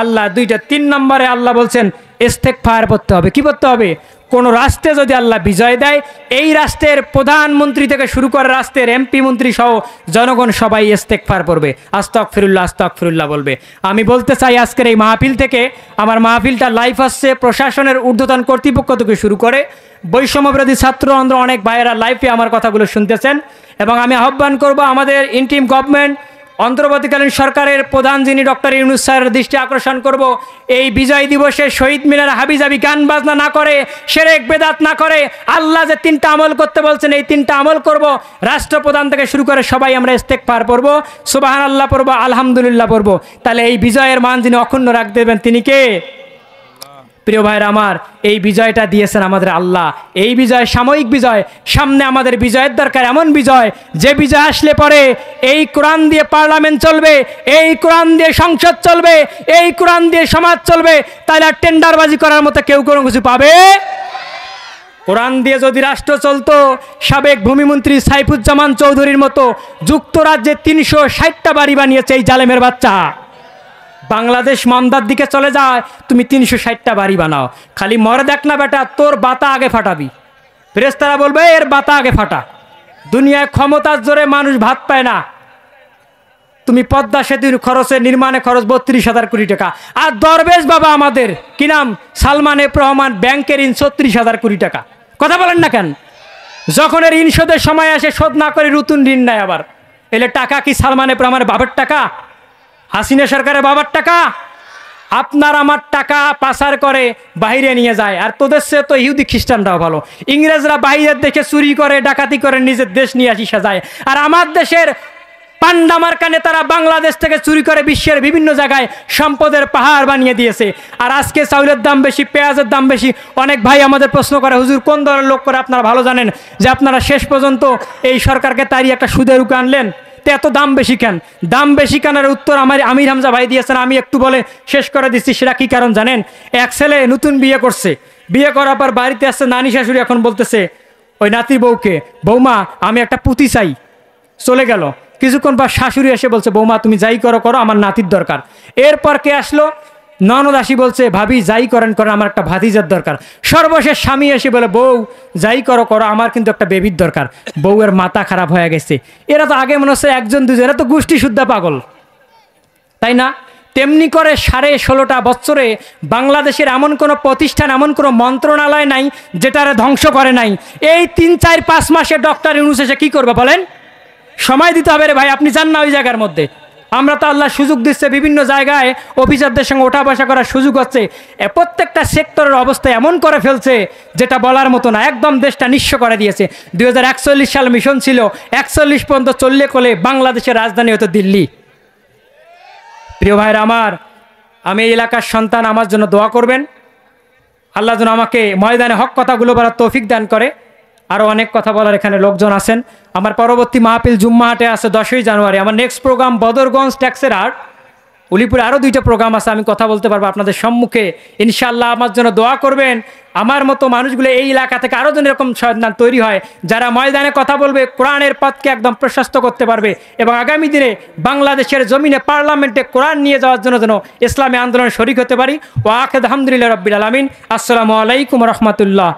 A: আল্লাহ। 2টা। 3 নম্বরে আল্লাহ বলছেন ইস্তেগফার করতে হবে। কি করতে হবে? কোন রাষ্ট্রে যদি আল্লাহ বিজয় দেয়, এই রাষ্ট্রের প্রধানমন্ত্রী থেকে শুরু করে রাষ্ট্রের এমপি মন্ত্রী সহ জনগণ সবাই ইস্তেগফার করবে, আস্তাগফিরুল্লাহ আস্তাগফিরুল্লাহ বলবে। আমি বলতে চাই আজকের এই মাহফিল থেকে, আমার মাহফিলটা লাইভ আসছে প্রশাসনের ঊর্ধ্বতন কর্তৃপক্ষ থেকে শুরু করে বৈষম্যবিরোধী ছাত্র আন্দোলন, অনেক ভাইয়েরা লাইভে আমার কথাগুলো শুনতেছেন। এবং আমি আহ্বান করব আমাদের ইন্টিম গভর্নমেন্ট, অন্তর্বর্তীকালীন সরকারের প্রধান যিনি ডক্টর ইউনূস স্যারের দৃষ্টি আকর্ষণ করব, এই বিজয় দিবসে শহীদ মিনারে হাবিজাবি গান বাজনা না করে, শিরক বেদাত না করে, আল্লাহ যে 3টা আমল করতে বলছেন এই 3টা আমল করব। রাষ্ট্রপ্রধান থেকে শুরু করে সবাই আমরা ইস্তেগফার পড়ব, সুবহানাল্লাহ পড়ব, আলহামদুলিল্লাহ পড়ব। তাহলে এই বিজয়ের মান যিনি অক্ষুণ্ণ রাখতে দেবেন তিনি কে? প্রিয় ভাইরা আমার, এই বিজয়টা দিয়েছেন আমাদের আল্লাহ। এই বিজয় সাময়িক বিজয়, সামনে আমাদের বিজয়ের দরকার এমন বিজয় যে বিজয় আসলে পরে এই কোরআন দিয়ে পার্লামেন্ট চলবে, এই কোরআন দিয়ে সংসদ চলবে, এই কোরআন দিয়ে সমাজ চলবে। তাহলে আর টেন্ডারবাজি করার মতো কেউ কোনো কিছু পাবে? কোরআন দিয়ে যদি রাষ্ট্র চলতো, সাবেক ভূমিমন্ত্রী সাইফুজ্জামান চৌধুরীর মতো যুক্তরাজ্যে 360টা বাড়ি বানিয়েছে এই জালেমের বাচ্চা। বাংলাদেশ মন্দার দিকে চলে যায়, তুমি 360টা বাড়ি বানাও। খালি মরে দেখ না বেটা, তোর বাতা আগে ফাটাবি। ফেরেশতারা বলবে এর বাতা আগে ফাটা, দুনিয়ায় ক্ষমতার জোরে মানুষ ভাত পায় না। তুমি পদ্মা সেতুর নির্মাণে খরচ 32,000 কোটি টাকা, আর দরবেশ বাবা আমাদের কি নাম সালমান এফ রহমান ব্যাংকের ঋণ 36,000 কোটি টাকা। কথা বলেন না কেন? যখন ঋণ শোধের সময় আসে শোধ না করে নতুন ঋণ নেয় আবার। এলে টাকা কি সালমান এফ রহমানের বাবার টাকা, হাসিনা সরকারের বাবার টাকা? আপনার আমার টাকা পাচার করে বাইরে নিয়ে যায়, আর তোদের সে তো ইহুদি খ্রিস্টানরাও ভালো। ইংরেজরা বাইরের দেশে চুরি করে ডাকাতি করে নিজের দেশ নিয়ে আসি সাজায়, আর আমার দেশের পান্ডামার্কা নেতারা বাংলাদেশ থেকে চুরি করে বিশ্বের বিভিন্ন জায়গায় সম্পদের পাহাড় বানিয়ে দিয়েছে। আর আজকে চাউলের দাম বেশি, পেঁয়াজের দাম বেশি। অনেক ভাই আমাদের প্রশ্ন করে, হুজুর কোন দলের লোক করে? আপনারা ভালো জানেন যে আপনারা শেষ পর্যন্ত এই সরকারকে তাড়িয়ে একটা সুদের রুকে আনলেন। তো এত দাম বেশি কেন? দাম বেশি কেনার উত্তর আমার আমির হামজা ভাই দিয়েছেন, আমি একটু বলে শেষ করে দিচ্ছি। সেটা কি কারণ জানেন? এক ছেলে নতুন বিয়ে করছে, বিয়ে করার পর বাড়িতে আসছে নানি শাশুড়ি, এখন বলতেছে ওই নাতির বউকে, বৌমা আমি একটা পুঁতি চাই। চলে গেল, কিছুক্ষণ পর শাশুড়ি এসে বলছে, বৌমা তুমি যাই করো করো, আমার নাতির দরকার। এরপর কে আসলো? ননদ আসি বলছে, ভাবি যাই করেন করেন, আমার একটা ভাতিজার দরকার। সর্বশেষ স্বামী এসে বলে, বউ যাই করো করো, আমার কিন্তু একটা বেবির দরকার। বউয়ের মাথা খারাপ হয়ে গেছে। এরা তো আগে মনে হচ্ছে একজন দুজন, এরা তো গোষ্ঠী শুদ্ধা পাগল, তাই না? তেমনি করে 16.5 বছরে বাংলাদেশের এমন কোনো প্রতিষ্ঠান, এমন কোনো মন্ত্রণালয় নাই যেটারে ধ্বংস করে নাই। এই 3-4-5 মাসে ডক্টর ইউনূস এসে কি করবে বলেন? সময় দিতে হবে রে ভাই, আপনি যান না ওই জায়গার মধ্যে। আমরা তো আল্লাহ সুযোগ দিচ্ছে, বিভিন্ন জায়গায় অফিসারদের সঙ্গে ওঠা বসা করার সুযোগ হচ্ছে। প্রত্যেকটা সেক্টরের অবস্থা এমন করে ফেলছে যেটা বলার মতো না, একদম দেশটা নিঃস্ব করে দিয়েছে। 2041 সাল মিশন ছিল, 41 পর্যন্ত চললে কোলে বাংলাদেশের রাজধানী হতো দিল্লি। প্রিয় ভাইরা আমার, আমি এই এলাকার সন্তান, আমার জন্য দোয়া করবেন। আল্লাহ যেন আমাকে ময়দানে হক কথাগুলো বলার তৌফিক দান করে। আরও অনেক কথা বলার এখানে লোকজন আছেন। আমার পরবর্তী মাহফিল জুম্মাহাটে আছে 10ই জানুয়ারি। আমার নেক্সট প্রোগ্রাম বদরগঞ্জ ট্যাক্সের হাট, উলিপুরে আরও 2টা প্রোগ্রাম আছে, আমি কথা বলতে পারবো আপনাদের সম্মুখে। ইনশাআল্লাহ আমার জন্য দোয়া করবেন। আমার মতো মানুষগুলো এই এলাকা থেকে আরও যেন এরকম সন্তান তৈরি হয়, যারা ময়দানে কথা বলবে, কোরআনের পথকে একদম প্রশস্ত করতে পারবে, এবং আগামী দিনে বাংলাদেশের জমিনে পার্লামেন্টে কোরআন নিয়ে যাওয়ার জন্য যেন ইসলামী আন্দোলনে শরিক হতে পারি। ওয়া আখিরু আলহামদুলিল্লাহি রাব্বিল আলামিন। আসসালামু আলাইকুম ওয়া রাহমাতুল্লাহ।